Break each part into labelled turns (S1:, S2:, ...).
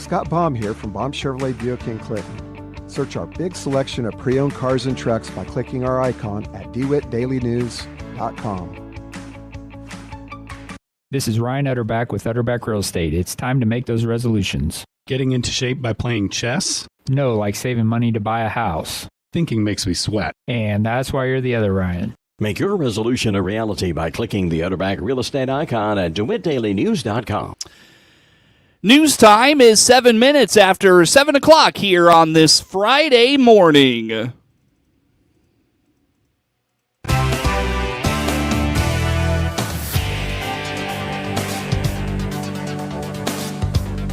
S1: Scott Baum here from Baum Chevrolet Buick in Clinton. Search our big selection of pre-owned cars and trucks by clicking our icon at DeWittDailyNews.com.
S2: This is Ryan Utterback with Utterback Real Estate. It's time to make those resolutions.
S3: Getting into shape by playing chess?
S2: No, like saving money to buy a house.
S3: Thinking makes me sweat.
S2: And that's why you're the other Ryan.
S4: Make your resolution a reality by clicking the Utterback Real Estate icon at DeWittDailyNews.com.
S5: News time is 7 minutes after 7 o'clock here on this Friday morning.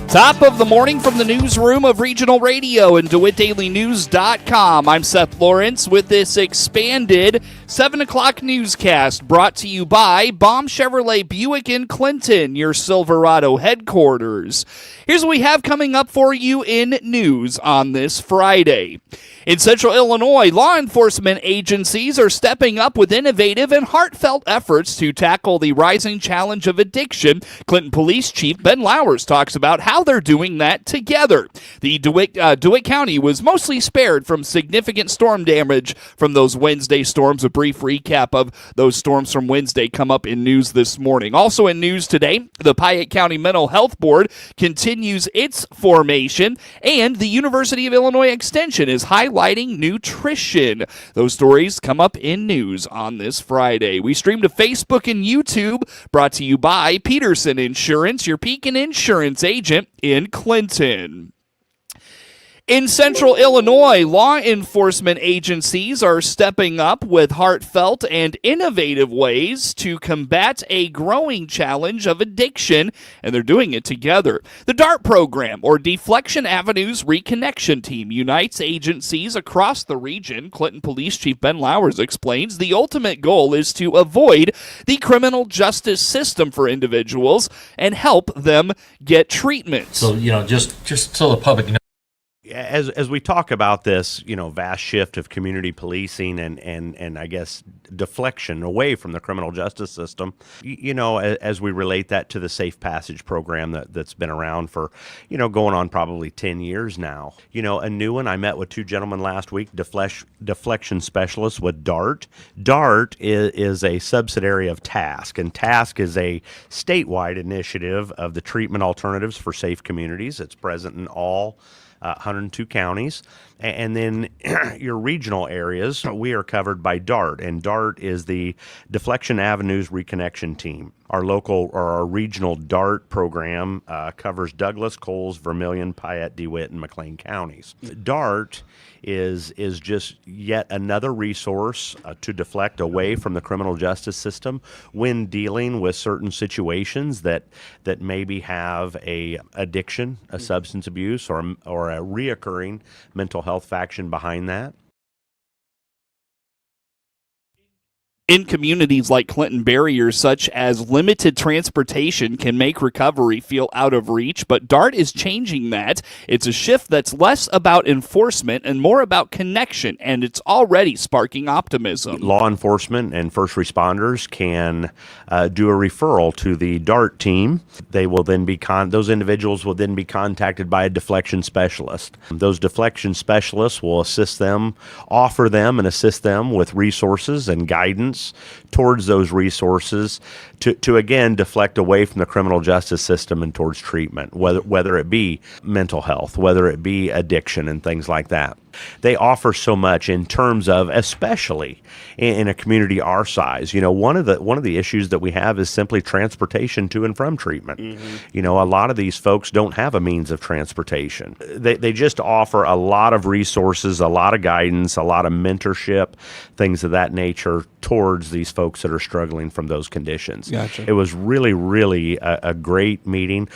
S5: Top of the morning from the newsroom of Regional Radio and DeWittDailyNews.com. I'm Seth Lawrence with this expanded 7 o'clock newscast brought to you by Baum Chevrolet Buick in Clinton, your Silverado headquarters. Here's what we have coming up for you in news on this Friday. In Central Illinois, law enforcement agencies are stepping up with innovative and heartfelt efforts to tackle the rising challenge of addiction. Clinton Police Chief Ben Lowers talks about how they're doing that together. The DeWitt County was mostly spared from significant storm damage from those Wednesday storms. A brief recap of those storms from Wednesday come up in news this morning. Also in news today, the Piatt County Mental Health Board continues its formation, and the University of Illinois Extension is highlighting nutrition. Those stories come up in news on this Friday. We stream to Facebook and YouTube, brought to you by Peterson Insurance, your Pekin Insurance agent in Clinton. In Central Illinois, law enforcement agencies are stepping up with heartfelt and innovative ways to combat a growing challenge of addiction, and they're doing it together. The DART program, or Deflection Avenues Reconnection Team, unites agencies across the region. Clinton Police Chief Ben Lowers explains the ultimate goal is to avoid the criminal justice system for individuals and help them get treatment.
S6: So, just so the public knows.
S7: As we talk about this, vast shift of community policing and I guess deflection away from the criminal justice system, as we relate that to the Safe Passage program that's been around for, going on probably 10 years now. A new one, I met with two gentlemen last week, deflection specialists with DART. DART is a subsidiary of TASK, and TASK is a statewide initiative of the treatment alternatives for safe communities. It's present in all 102 counties, and then your regional areas, we are covered by DART, and DART is the Deflection Avenues Reconnection Team. Our regional DART program covers Douglas, Coles, Vermilion, Piatt, DeWitt, and McLean counties. DART is just yet another resource to deflect away from the criminal justice system when dealing with certain situations that maybe have a addiction, a substance abuse, or a reoccurring mental health faction behind that.
S5: In communities like Clinton, barriers such as limited transportation can make recovery feel out of reach, but DART is changing that. It's a shift that's less about enforcement and more about connection, and it's already sparking optimism.
S7: Law enforcement and first responders can do a referral to the DART team. They will then those individuals will then be contacted by a deflection specialist. Those deflection specialists will offer them and assist them with resources and guidance towards those resources to again deflect away from the criminal justice system and towards treatment, whether it be mental health, whether it be addiction and things like that. They offer so much in terms of, especially in a community our size. One of the issues that we have is simply transportation to and from treatment. Mm-hmm. A lot of these folks don't have a means of transportation. They just offer a lot of resources, a lot of guidance, a lot of mentorship, things of that nature towards these folks that are struggling from those conditions.
S5: Gotcha.
S7: It was really, really a great meeting.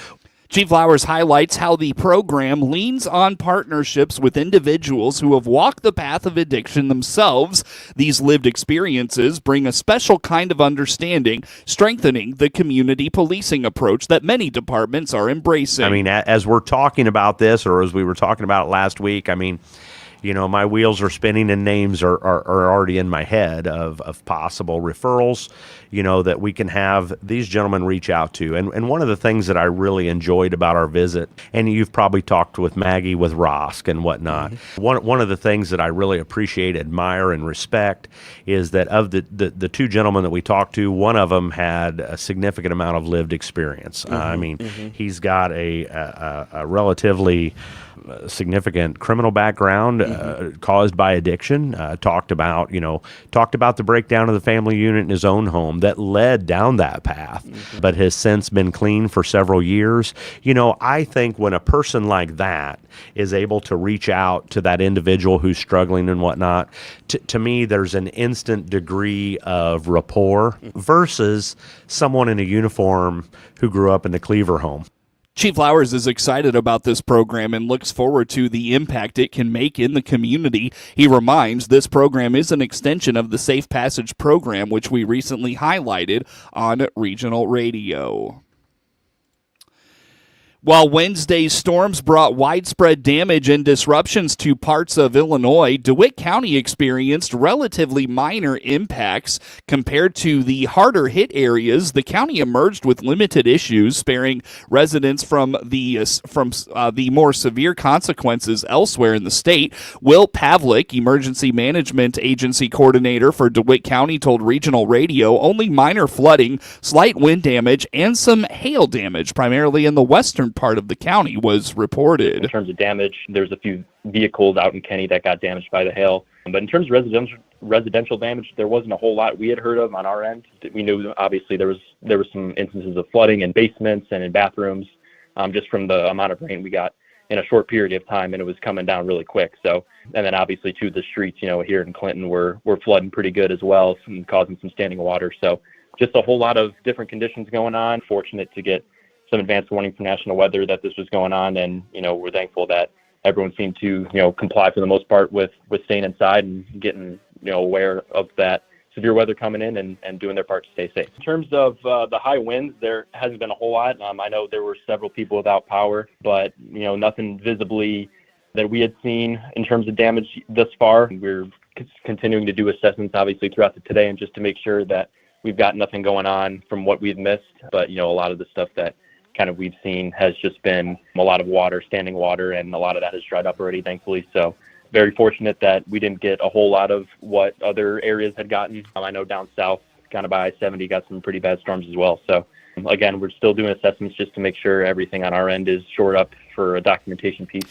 S5: Chief Lowers highlights how the program leans on partnerships with individuals who have walked the path of addiction themselves. These lived experiences bring a special kind of understanding, strengthening the community policing approach that many departments are embracing.
S7: As we're talking about this, or as we were talking about last week, my wheels are spinning and names are already in my head of possible referrals, that we can have these gentlemen reach out to. And one of the things that I really enjoyed about our visit, and you've probably talked with Maggie, with Rosk and whatnot, one of the things that I really appreciate, admire, and respect is that of the two gentlemen that we talked to, one of them had a significant amount of lived experience. He's got a relatively significant criminal background caused by addiction. Talked about the breakdown of the family unit in his own home that led down that path, but has since been clean for several years. I think when a person like that is able to reach out to that individual who's struggling and whatnot, to me, there's an instant degree of rapport versus someone in a uniform who grew up in the Cleaver home.
S5: Chief Flowers is excited about this program and looks forward to the impact it can make in the community. He reminds this program is an extension of the Safe Passage program, which we recently highlighted on regional radio. While Wednesday's storms brought widespread damage and disruptions to parts of Illinois, DeWitt County experienced relatively minor impacts. Compared to the harder-hit areas, the county emerged with limited issues, sparing residents from the more severe consequences elsewhere in the state. Will Pavlik, Emergency Management Agency Coordinator for DeWitt County, told regional radio only minor flooding, slight wind damage, and some hail damage, primarily in the western part of the county, was reported.
S8: In terms of damage, there's a few vehicles out in Kenny that got damaged by the hail. But in terms of residential damage, there wasn't a whole lot we had heard of on our end. We knew obviously there was some instances of flooding in basements and in bathrooms, just from the amount of rain we got in a short period of time, and it was coming down really quick. So, and then obviously too, the streets, here in Clinton were flooding pretty good as well, and causing some standing water. So just a whole lot of different conditions going on. Fortunate to get some advanced warning from national weather that this was going on, and we're thankful that everyone seemed to comply for the most part with staying inside and getting aware of that severe weather coming in and doing their part to stay safe. In terms of the high winds, there hasn't been a whole lot. I know there were several people without power, but nothing visibly that we had seen in terms of damage thus far. We're continuing to do assessments obviously throughout the today, and just to make sure that we've got nothing going on from what we've missed. But a lot of the stuff that kind of we've seen has just been a lot of water, standing water, and a lot of that has dried up already, thankfully. So very fortunate that we didn't get a whole lot of what other areas had gotten. I know down south, kind of by I-70, got some pretty bad storms as well. So again, we're still doing assessments just to make sure everything on our end is shored up for a documentation piece.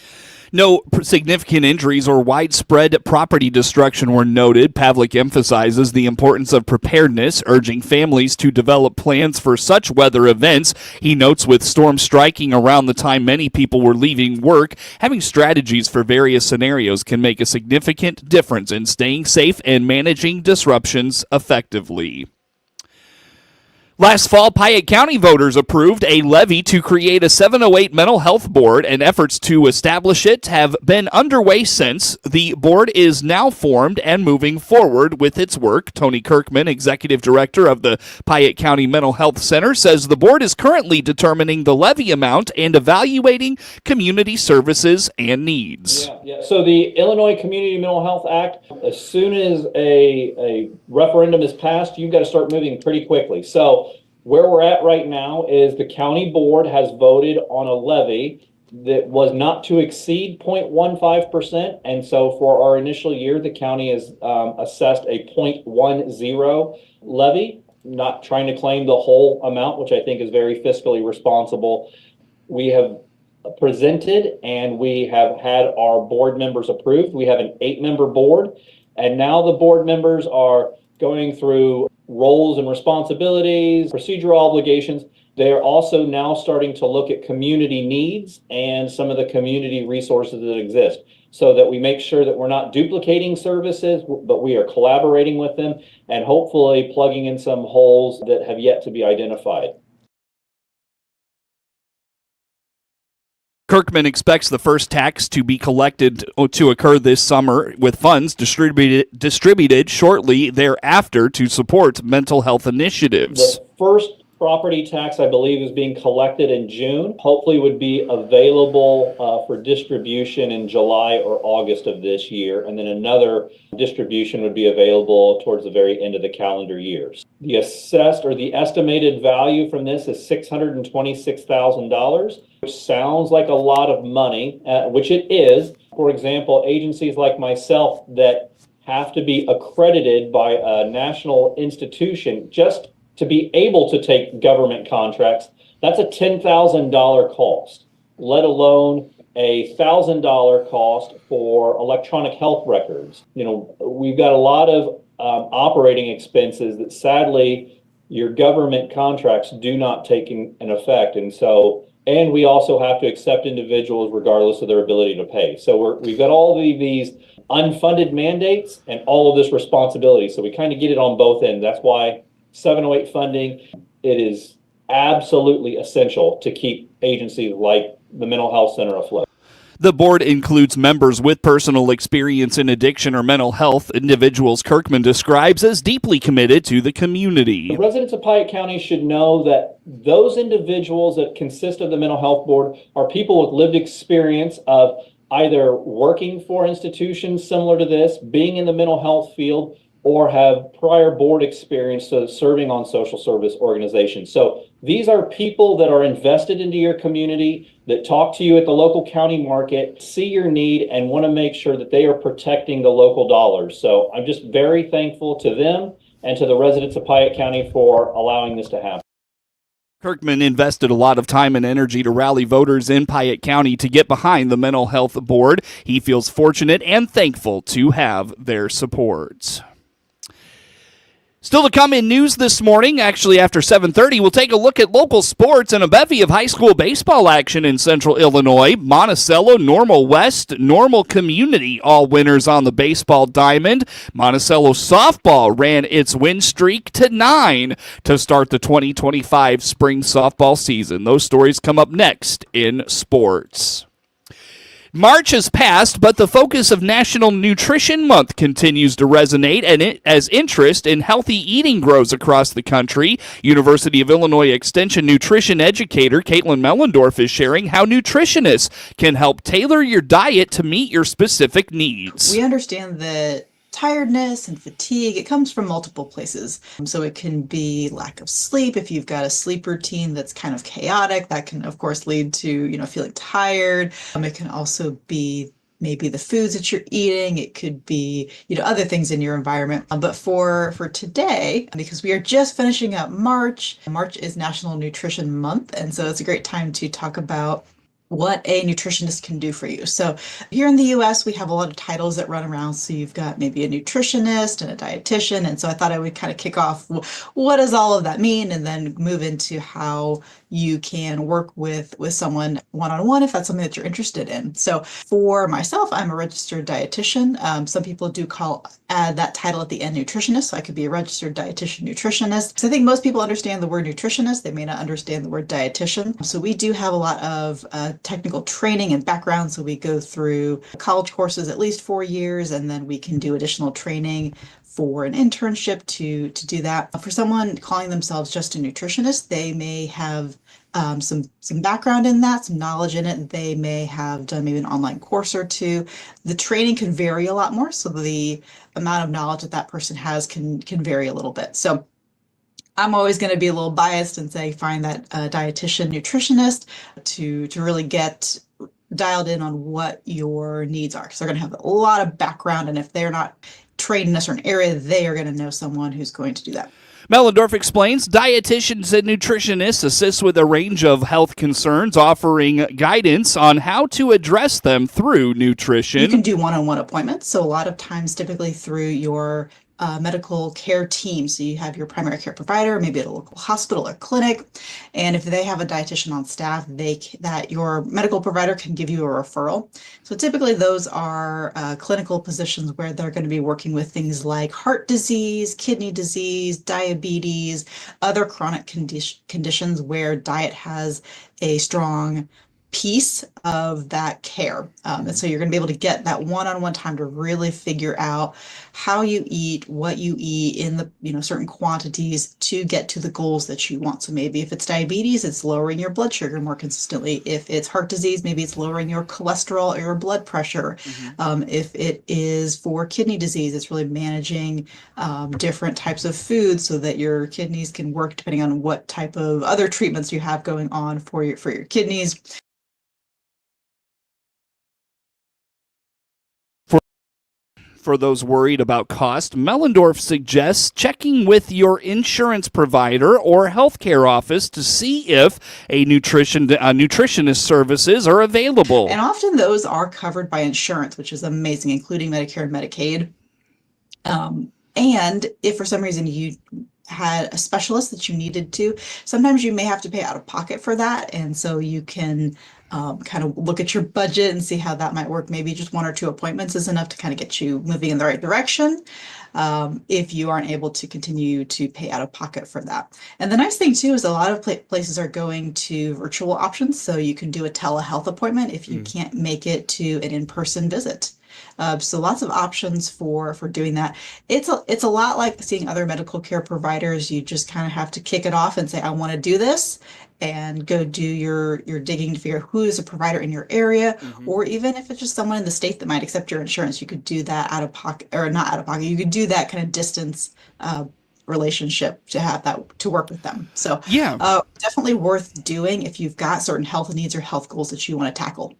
S5: No significant injuries or widespread property destruction were noted. Pavlik emphasizes the importance of preparedness, urging families to develop plans for such weather events. He notes with storms striking around the time many people were leaving work, having strategies for various scenarios can make a significant difference in staying safe and managing disruptions effectively. Last fall, Piatt County voters approved a levy to create a 708 mental health board, and efforts to establish it have been underway since. The board is now formed and moving forward with its work. Tony Kirkman, executive director of the Piatt County Mental Health Center, says the board is currently determining the levy amount and evaluating community services and needs.
S9: Yeah. So the Illinois Community Mental Health Act, as soon as a referendum is passed, you've got to start moving pretty quickly. So where we're at right now is the county board has voted on a levy that was not to exceed 0.15%. And so for our initial year, the county has assessed a 0.10 levy, not trying to claim the whole amount, which I think is very fiscally responsible. We have presented and we have had our board members approved. We have an 8-member board, and now the board members are going through roles and responsibilities, procedural obligations. They are also now starting to look at community needs and some of the community resources that exist, so that we make sure that we're not duplicating services, but we are collaborating with them and hopefully plugging in some holes that have yet to be identified.
S5: Kirkman expects the first tax to be collected to occur this summer, with funds distributed shortly thereafter to support mental health initiatives.
S9: The first property tax, I believe, is being collected in June. Hopefully would be available for distribution in July or August of this year. And then another distribution would be available towards the very end of the calendar years. The assessed or the estimated value from this is $626,000, which sounds like a lot of money, which it is. For example, agencies like myself that have to be accredited by a national institution just to be able to take government contracts, that's a $10,000 cost, let alone a $1,000 cost for electronic health records. We've got a lot of operating expenses that sadly your government contracts do not take in effect. And we also have to accept individuals regardless of their ability to pay. So we've got all these unfunded mandates and all of this responsibility. So we kind of get it on both ends. That's why 708 funding, it is absolutely essential to keep agencies like the Mental Health Center afloat.
S5: The board includes members with personal experience in addiction or mental health, individuals Kirkman describes as deeply committed to the community.
S9: The residents of Piatt County should know that those individuals that consist of the Mental Health Board are people with lived experience of either working for institutions similar to this, being in the mental health field, or have prior board experience serving on social service organizations. So these are people that are invested into your community, that talk to you at the local county market, see your need, and want to make sure that they are protecting the local dollars. So I'm just very thankful to them and to the residents of Piatt County for allowing this to happen.
S5: Kirkman invested a lot of time and energy to rally voters in Piatt County to get behind the Mental Health Board. He feels fortunate and thankful to have their support. Still to come in news this morning, actually after 7:30, we'll take a look at local sports and a bevy of high school baseball action in central Illinois. Monticello, Normal West, Normal Community, all winners on the baseball diamond. Monticello softball ran its win streak to 9 to start the 2025 spring softball season. Those stories come up next in sports. March has passed, but the focus of National Nutrition Month continues to resonate as interest in healthy eating grows across the country. University of Illinois Extension nutrition educator Caitlin Mellendorf is sharing how nutritionists can help tailor your diet to meet your specific needs.
S10: We understand that tiredness and fatigue, it comes from multiple places. So it can be lack of sleep. If you've got a sleep routine that's kind of chaotic, that can of course lead to, feeling tired. It can also be maybe the foods that you're eating. It could be, other things in your environment. But for today, because we are just finishing up March is National Nutrition Month. And so it's a great time to talk about what a nutritionist can do for you. So here in the US, we have a lot of titles that run around. So you've got maybe a nutritionist and a dietitian. And so I thought I would kind of kick off, what does all of that mean? And then move into how you can work with someone one-on-one if that's something that you're interested in. So for myself, I'm a registered dietitian. Some people do add that title at the end, nutritionist. So I could be a registered dietitian nutritionist. So I think most people understand the word nutritionist. They may not understand the word dietitian. So we do have a lot of technical training and background. So we go through college courses at least 4 years, and then we can do additional training for an internship to do that. For someone calling themselves just a nutritionist, they may have some background in that, some knowledge in it. They may have done maybe an online course or two. The training can vary a lot more, so the amount of knowledge that person has can vary a little bit. So I'm always going to be a little biased and say find that dietitian nutritionist to really get dialed in on what your needs are, because they're going to have a lot of background, and if they're not trained in a certain area, they are going to know someone who's going to do that.
S5: Mellendorf explains dietitians and nutritionists assist with a range of health concerns, offering guidance on how to address them through nutrition.
S10: You can do one-on-one appointments. So a lot of times, typically through your medical care team. So you have your primary care provider, maybe at a local hospital or clinic. And if they have a dietitian on staff, that your medical provider can give you a referral. So typically those are clinical positions where they're going to be working with things like heart disease, kidney disease, diabetes, other chronic conditions where diet has a strong piece of that care. And so you're going to be able to get that one-on-one time to really figure out how you eat, what you eat in the, certain quantities to get to the goals that you want. So maybe if it's diabetes, it's lowering your blood sugar more consistently. If it's heart disease, maybe it's lowering your cholesterol or your blood pressure. If it is for kidney disease, it's really managing different types of foods so that your kidneys can work depending on what type of other treatments you have going on for your kidneys.
S5: For those worried about cost, Mellendorf suggests checking with your insurance provider or healthcare office to see if a nutritionist services are available.
S10: And often those are covered by insurance, which is amazing, including Medicare and Medicaid. And if for some reason you had a specialist that you needed to, sometimes you may have to pay out of pocket for that. And so you can kind of look at your budget and see how that might work. Maybe just 1 or 2 appointments is enough to kind of get you moving in the right direction if you aren't able to continue to pay out of pocket for that. And the nice thing too is a lot of places are going to virtual options. So you can do a telehealth appointment if you can't make it to an in-person visit. So lots of options for doing that. It's a lot like seeing other medical care providers. You just kind of have to kick it off and say, I want to do this, and go do your digging to figure out who is a provider in your area, or even if it's just someone in the state that might accept your insurance, you could do that out of pocket, or not out of pocket. You could do that kind of distance relationship to have that to work with them. So definitely worth doing if you've got certain health needs or health goals that you want to tackle.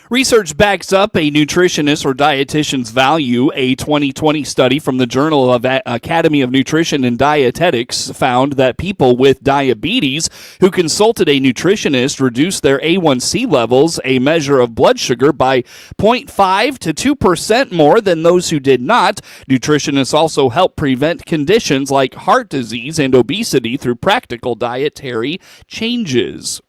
S5: Research backs up a nutritionist or dietitian's value. A 2020 study from the Journal of Academy of Nutrition and Dietetics found that people with diabetes who consulted a nutritionist reduced their A1C levels, a measure of blood sugar, by 0.5 to 2% more than those who did not. Nutritionists also help prevent conditions like heart disease and obesity through practical dietary changes.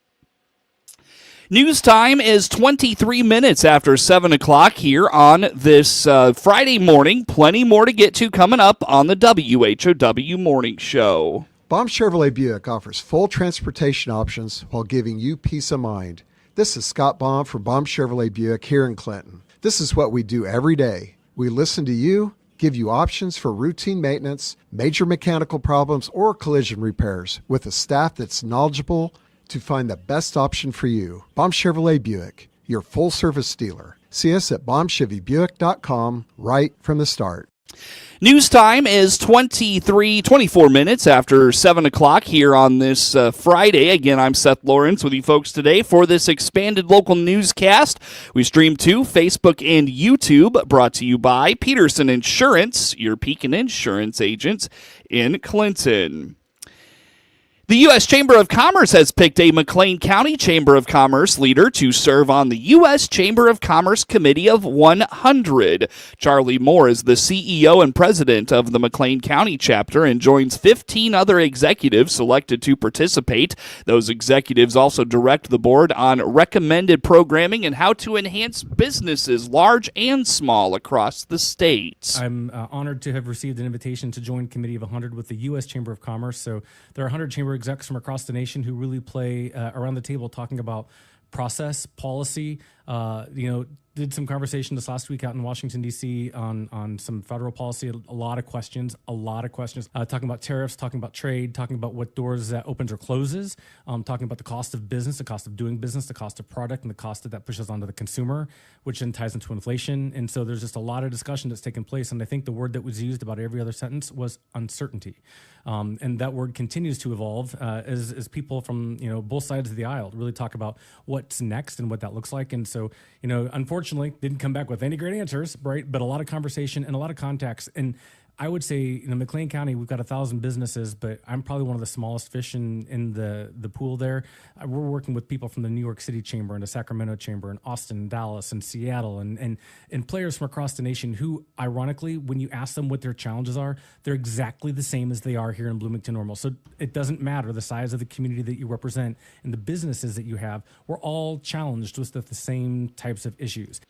S5: News time is 23 minutes after 7 o'clock here on this Friday morning. Plenty more to get to coming up on the WHOW Morning Show.
S1: Baum Chevrolet Buick offers full transportation options while giving you peace of mind. This is Scott Baum from Baum Chevrolet Buick here in Clinton. This is what we do every day. We listen to you, give you options for routine maintenance, major mechanical problems, or collision repairs with a staff that's knowledgeable to find the best option for you. Baum Chevrolet Buick, your full-service dealer. See us at BaumChevyBuick.com right from the start.
S5: News time is 24 minutes after 7 o'clock here on this Friday. Again, I'm Seth Lawrence with you folks today for this expanded local newscast. We stream to Facebook and YouTube, brought to you by Peterson Insurance, your Pekin Insurance agents in Clinton. The U.S. Chamber of Commerce has picked a McLean County Chamber of Commerce leader to serve on the U.S. Chamber of Commerce Committee of 100. Charlie Moore is the CEO and president of the McLean County chapter and joins 15 other executives selected to participate. Those executives also direct the board on recommended programming and how to enhance businesses, large and small, across the state.
S11: I'm honored to have received an invitation to join Committee of 100 with the U.S. Chamber of Commerce. So there are 100 chamber execs from across the nation who really play around the table talking about process, policy. Did some conversation this last week out in Washington, D.C. on some federal policy. A lot of questions. Talking about tariffs, talking about trade, talking about what doors that opens or closes, talking about the cost of business, the cost of doing business, the cost of product, and the cost that pushes onto the consumer, which then ties into inflation. And so there's just a lot of discussion that's taken place. And I think the word that was used about every other sentence was uncertainty. And that word continues to evolve as people from both sides of the aisle really talk about what's next and what that looks like. And so, unfortunately, didn't come back with any great answers, right? But a lot of conversation and a lot of context. And I would say, McLean County, we've got 1,000 businesses, but I'm probably one of the smallest fish in the pool there. We're working with people from the New York City Chamber and the Sacramento Chamber and Austin, Dallas, and Seattle, and players from across the nation who, ironically, when you ask them what their challenges are, they're exactly the same as they are here in Bloomington Normal. So it doesn't matter the size of the community that you represent and the businesses that you have. We're all challenged with the same types of issues.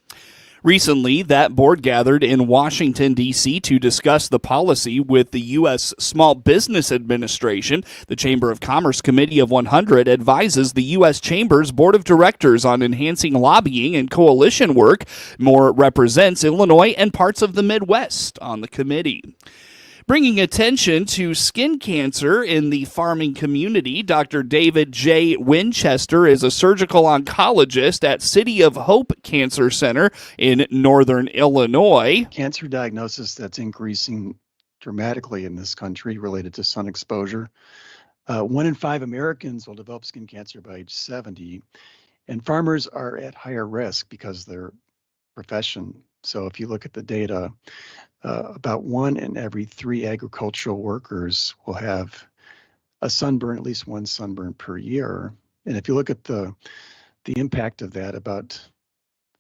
S5: Recently, that board gathered in Washington, D.C. to discuss the policy with the U.S. Small Business Administration. The Chamber of Commerce Committee of 100 advises the U.S. Chamber's Board of Directors on enhancing lobbying and coalition work. Moore represents Illinois and parts of the Midwest on the committee. Bringing attention to skin cancer in the farming community, Dr. David J. Winchester is a surgical oncologist at City of Hope Cancer Center in northern Illinois.
S12: Cancer diagnosis that's increasing dramatically in this country related to sun exposure. 1 in 5 Americans will develop skin cancer by age 70, and farmers are at higher risk because of their profession. So if you look at the data, about 1 in every 3 agricultural workers will have a sunburn, at least one sunburn per year. And if you look at the impact of that, about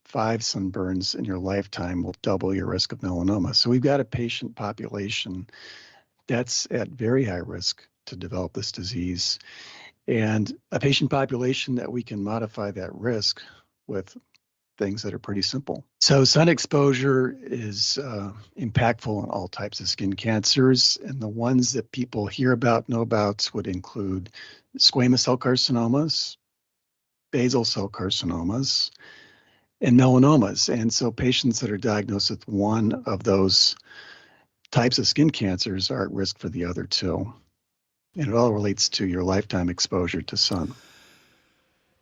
S12: 5 sunburns in your lifetime will double your risk of melanoma. So we've got a patient population that's at very high risk to develop this disease, and a patient population that we can modify that risk with things that are pretty simple. So sun exposure is impactful in all types of skin cancers, and the ones that people hear about, know about, would include squamous cell carcinomas, basal cell carcinomas, and melanomas. And so patients that are diagnosed with one of those types of skin cancers are at risk for the other 2. And it all relates to your lifetime exposure to sun.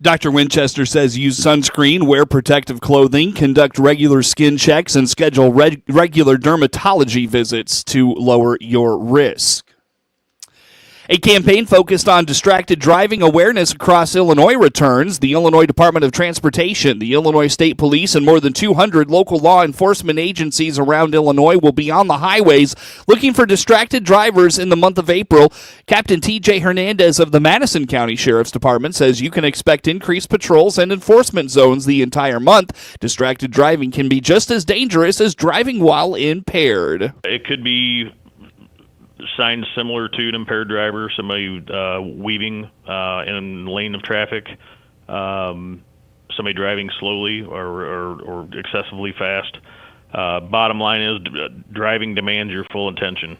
S5: Dr. Winchester says use sunscreen, wear protective clothing, conduct regular skin checks, and schedule regular dermatology visits to lower your risk. A campaign focused on distracted driving awareness across Illinois returns. The Illinois Department of Transportation, the Illinois State Police, and more than 200 local law enforcement agencies around Illinois will be on the highways looking for distracted drivers in the month of April. Captain T.J. Hernandez of the Madison County Sheriff's Department says you can expect increased patrols and enforcement zones the entire month. Distracted driving can be just as dangerous as driving while impaired.
S13: It could be signs similar to an impaired driver, somebody weaving in a lane of traffic, somebody driving slowly or excessively fast. Bottom line is driving demands your full attention.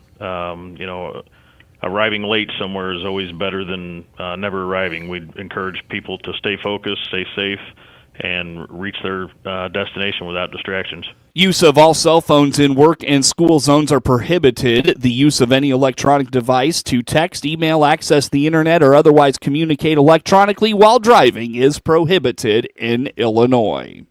S13: Arriving late somewhere is always better than never arriving. We encourage people to stay focused, stay safe, and reach their destination without distractions.
S5: Use of all cell phones in work and school zones are prohibited. The use of any electronic device to text, email, access the internet, or otherwise communicate electronically while driving is prohibited in Illinois.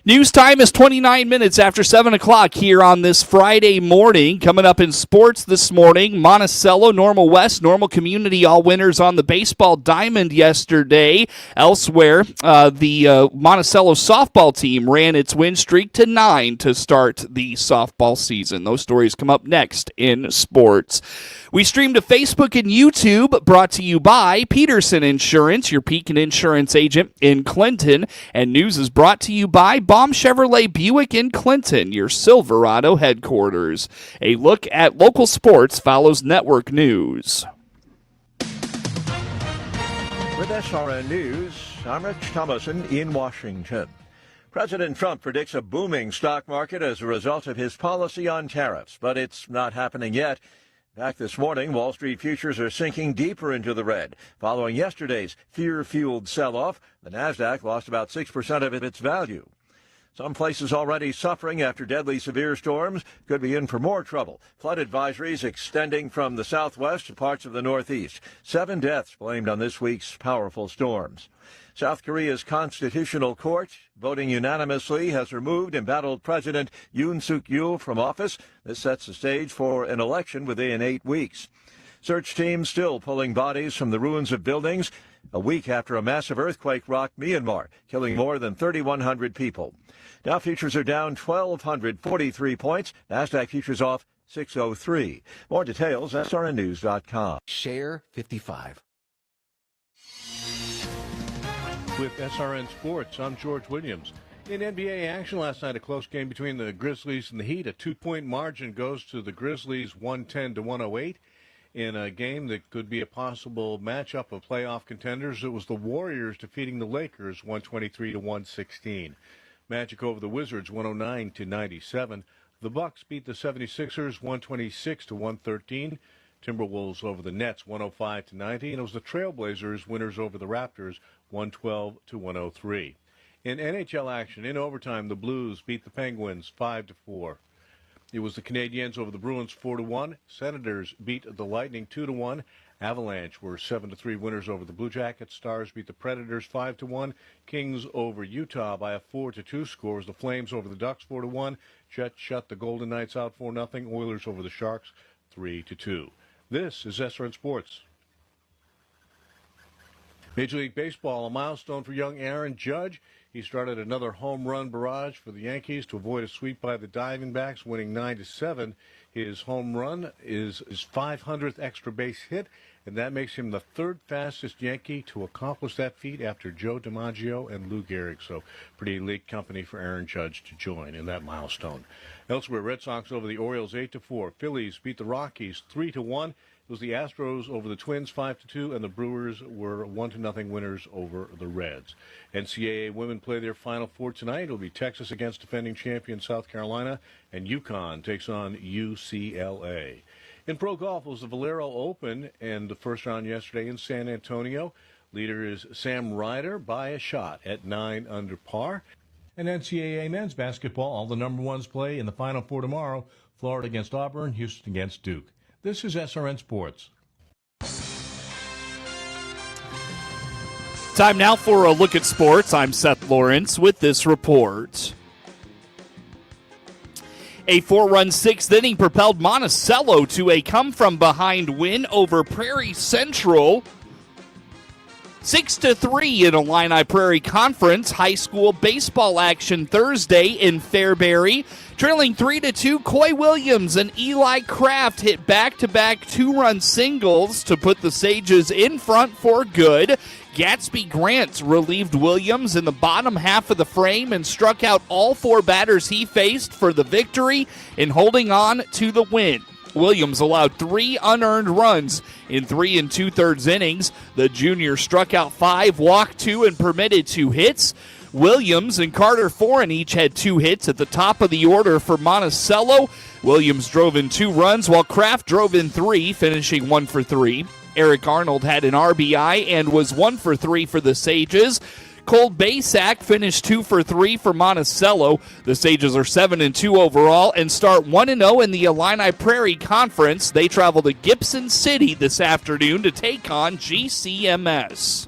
S5: News time is 29 minutes after 7 o'clock here on this Friday morning. Coming up in sports this morning, Monticello, Normal West, Normal Community, all winners on the baseball diamond yesterday. Elsewhere, the Monticello softball team ran its win streak to 9 to start the softball season. Those stories come up next in sports. We stream to Facebook and YouTube, brought to you by Peterson Insurance, your Pekin Insurance agent in Clinton. And news is brought to you by Baum Chevrolet Buick in Clinton, your Silverado headquarters. A look at local sports follows network news.
S14: With SRN News, I'm Rich Thomason in Washington. President Trump predicts a booming stock market as a result of his policy on tariffs, but it's not happening yet. Back this morning, Wall Street futures are sinking deeper into the red. Following yesterday's fear-fueled sell-off, the Nasdaq lost about 6% of its value. Some places already suffering after deadly severe storms could be in for more trouble. Flood advisories extending from the southwest to parts of the northeast. 7 deaths blamed on this week's powerful storms. South Korea's Constitutional Court, voting unanimously, has removed embattled President Yoon Suk-yeol from office. This sets the stage for an election within 8 weeks. Search teams still pulling bodies from the ruins of buildings a week after a massive earthquake rocked Myanmar, killing more than 3,100 people. Dow futures are down 1,243 points. Nasdaq futures off 603. More details at srnnews.com.
S15: Share 55.
S16: With SRN Sports, I'm George Williams. In NBA action last night, a close game between the Grizzlies and the Heat. A 2-point margin goes to the Grizzlies, 110-108. In a game that could be a possible matchup of playoff contenders, it was the Warriors defeating the Lakers, 123-116. Magic over the Wizards 109-97. The Bucks beat the 76ers 126-113. Timberwolves over the Nets 105-90, and it was the Trailblazers winners over the Raptors 112-103. In NHL action, in overtime, the Blues beat the Penguins 5-4. It was the Canadiens over the Bruins 4-1. Senators beat the Lightning 2-1. Avalanche were 7-3 winners over the Blue Jackets. Stars beat the Predators 5-1. Kings over Utah by a 4-2 score. The Flames over the Ducks 4-1. Jets shut the Golden Knights out 4-0. Oilers over the Sharks 3-2. This is SRN Sports. Major League Baseball, a milestone for young Aaron Judge. He started another home run barrage for the Yankees to avoid a sweep by the Diamondbacks, winning 9-7. His home run is his 500th extra base hit, and that makes him the third fastest Yankee to accomplish that feat after Joe DiMaggio and Lou Gehrig. So pretty elite company for Aaron Judge to join in that milestone. Elsewhere, Red Sox over the Orioles 8-4. Phillies beat the Rockies 3-1. It was the Astros over the Twins 5-2, and the Brewers were 1-0 winners over the Reds. NCAA women play their Final Four tonight. It'll be Texas against defending champion South Carolina, and UConn takes on UCLA. In pro golf, it was the Valero Open, and the first round yesterday in San Antonio. Leader is Sam Ryder by a shot at 9 under par. And NCAA men's basketball, all the number ones play in the Final Four tomorrow. Florida against Auburn, Houston against Duke. This is SRN Sports.
S5: Time now for a look at sports. I'm Seth Lawrence with this report. A 4-run sixth inning propelled Monticello to a come-from-behind win over Prairie Central. 6-3 in Illini Prairie Conference high school baseball action Thursday in Fairbury. Trailing 3-2, Coy Williams and Eli Kraft hit back-to-back two-run singles to put the Sages in front for good. Gatsby Grant relieved Williams in the bottom half of the frame and struck out all four batters he faced for the victory in holding on to the win. Williams allowed 3 unearned runs in 3 2/3 innings. The junior struck out 5, walked 2, and permitted 2 hits. Williams and Carter Foran each had 2 hits at the top of the order for Monticello. Williams drove in 2 runs, while Kraft drove in 3, finishing 1 for 3. Eric Arnold had an RBI and was 1 for 3 for the Sages. Cole Basak finished 2 for 3 for Monticello. The Sages are 7-2 overall and start 1-0 in the Illini Prairie Conference. They travel to Gibson City this afternoon to take on GCMS.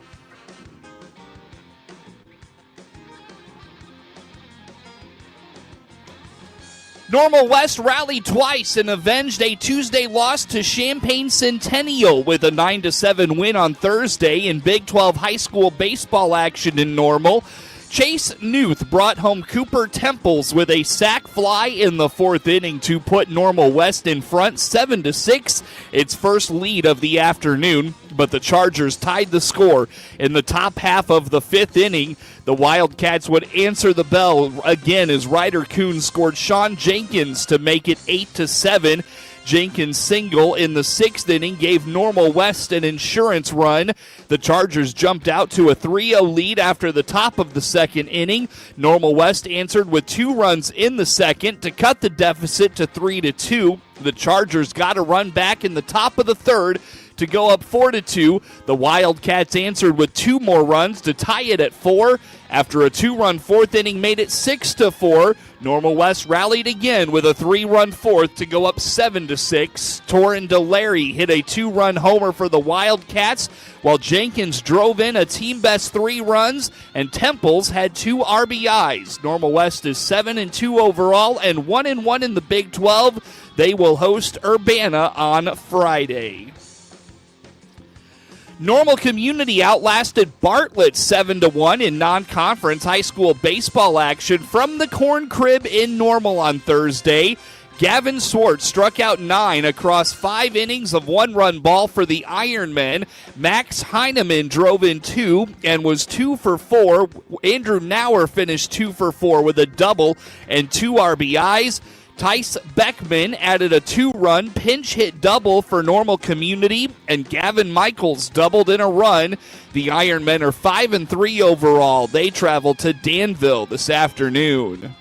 S5: Normal West rallied twice and avenged a Tuesday loss to Champaign Centennial with a 9-7 win on Thursday in Big 12 high school baseball action in Normal. Chase Newth brought home Cooper Temples with a sac fly in the 4th inning to put Normal West in front 7-6, its first lead of the afternoon, but the Chargers tied the score in the top half of the 5th inning. The Wildcats would answer the bell again as Ryder Kuhn scored Sean Jenkins to make it 8-7. Jenkins' single in the 6th inning gave Normal West an insurance run. The Chargers jumped out to a 3-0 lead after the top of the 2nd inning. Normal West answered with 2 runs in the 2nd to cut the deficit to 3-2. The Chargers got a run back in the top of the 3rd to go up 4-2. The Wildcats answered with 2 more runs to tie it at 4. After a 2-run 4th inning made it 6-4, Normal West rallied again with a 3-run 4th to go up 7-6. Torrin DeLary hit a 2-run homer for the Wildcats, while Jenkins drove in a team-best 3 runs, and Temples had 2 RBIs. Normal West is 7-2 overall and 1-1 in the Big 12. They will host Urbana on Friday. Normal Community outlasted Bartlett 7-1 in non-conference high school baseball action from the Corn Crib in Normal on Thursday. Gavin Swartz struck out 9 across 5 innings of 1-run ball for the Ironmen. Max Heineman drove in 2 and was 2 for 4. Andrew Nauer finished 2 for 4 with a double and 2 RBIs. Tice Beckman added a 2-run pinch hit double for Normal Community, and Gavin Michaels doubled in a run. The Ironmen are 5-3 overall. They travel to Danville this afternoon.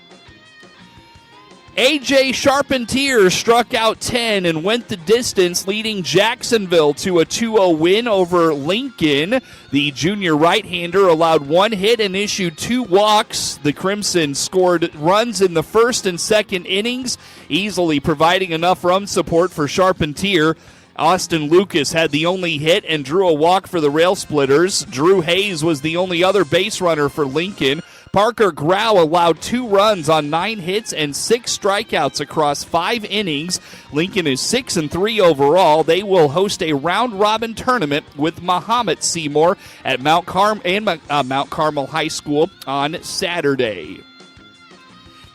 S5: A.J. Charpentier struck out 10 and went the distance, leading Jacksonville to a 2-0 win over Lincoln. The junior right-hander allowed 1 hit and issued 2 walks. The Crimson scored runs in the first and second innings, easily providing enough run support for Charpentier. Austin Lucas had the only hit and drew a walk for the Rail Splitters. Drew Hayes was the only other base runner for Lincoln. Parker Grau allowed 2 runs on 9 hits and 6 strikeouts across 5 innings. Lincoln is 6-3 overall. They will host a round-robin tournament with Mahomet Seymour at Mount Carmel High School on Saturday.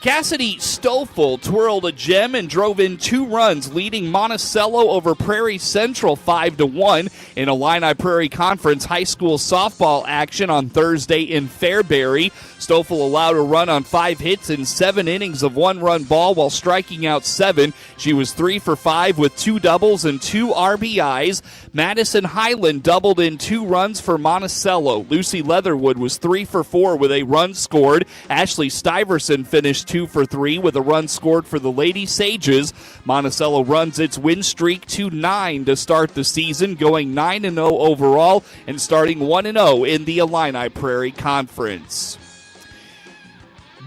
S5: Cassidy Stoffel twirled a gem and drove in 2 runs, leading Monticello over Prairie Central 5-1 in Illini Prairie Conference high school softball action on Thursday in Fairbury. Stoffel allowed a run on 5 hits in 7 innings of 1-run ball while striking out 7. She was 3 for 5 with 2 doubles and 2 RBIs. Madison Highland doubled in 2 runs for Monticello. Lucy Leatherwood was 3 for 4 with a run scored. Ashley Stiverson finished 2 for 3 with a run scored for the Lady Sages. Monticello runs its win streak to 9 to start the season, going 9-0 overall and starting 1-0 in the Illini Prairie Conference.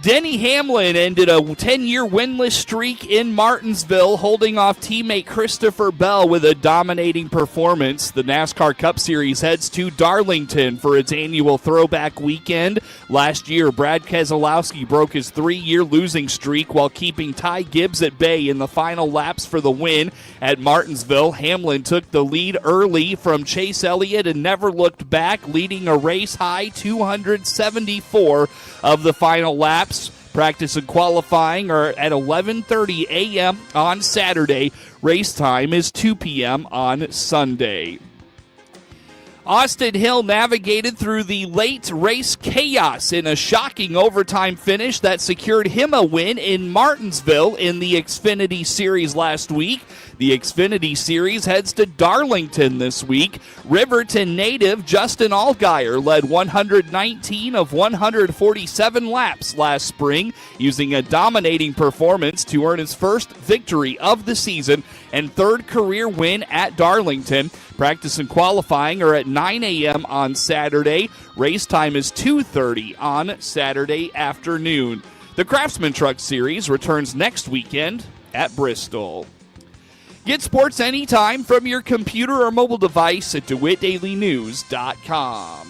S5: Denny Hamlin ended a 10-year winless streak in Martinsville, holding off teammate Christopher Bell with a dominating performance. The NASCAR Cup Series heads to Darlington for its annual throwback weekend. Last year, Brad Keselowski broke his 3-year losing streak while keeping Ty Gibbs at bay in the final laps for the win. At Martinsville, Hamlin took the lead early from Chase Elliott and never looked back, leading a race-high 274 of the final laps. Practice and qualifying are at 11:30 a.m. on Saturday. Race time is 2 p.m. on Sunday. Austin Hill navigated through the late race chaos in a shocking overtime finish that secured him a win in Martinsville in the Xfinity Series last week. The Xfinity Series heads to Darlington this week. Riverton native Justin Allgaier led 119 of 147 laps last spring, using a dominating performance to earn his first victory of the season and 3rd career win at Darlington. Practice and qualifying are at 9 a.m. on Saturday. Race time is 2:30 on Saturday afternoon. The Craftsman Truck Series returns next weekend at Bristol. Get sports anytime from your computer or mobile device at DeWittDailyNews.com.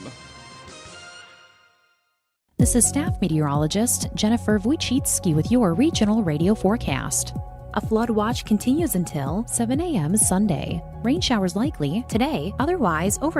S17: This is staff meteorologist Jennifer Wojcicki with your regional radio forecast. A flood watch continues until 7 a.m. Sunday. Rain showers likely today, otherwise over